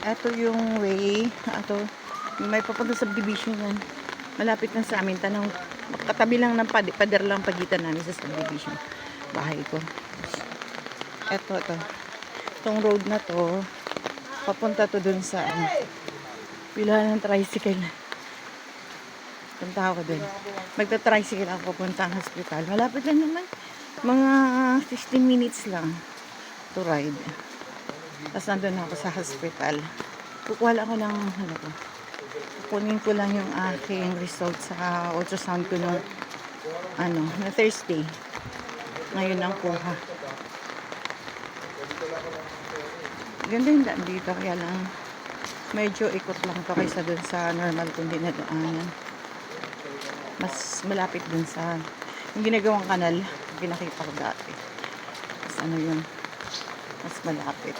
Ito yung way. Ito, yung may papunta sa subdivision yan. Malapit na sa amin. Tanong, katabi lang ng pader lang pagitan namin sa subdivision. Bahay ko. Ito. Itong road na to, papunta to dun sa pila ng tricycle. Punta ako dun. Magta-tricycle ako papunta ang hospital. Malapit lang naman. Mga 15 minutes lang to ride. Tapos nandun ako sa hospital. Kukuha lang ako ng kukunin ko lang yung aking result sa ultrasound ko nung na Thursday. Ngayon ang kuha. Ganda yung daan dito, kaya lang medyo ikot lang to kaysa dun sa normal kong dinadaanan. Mas malapit dun sa yung ginagawang kanal, pinakita ko dati. Mas yun, mas malapit.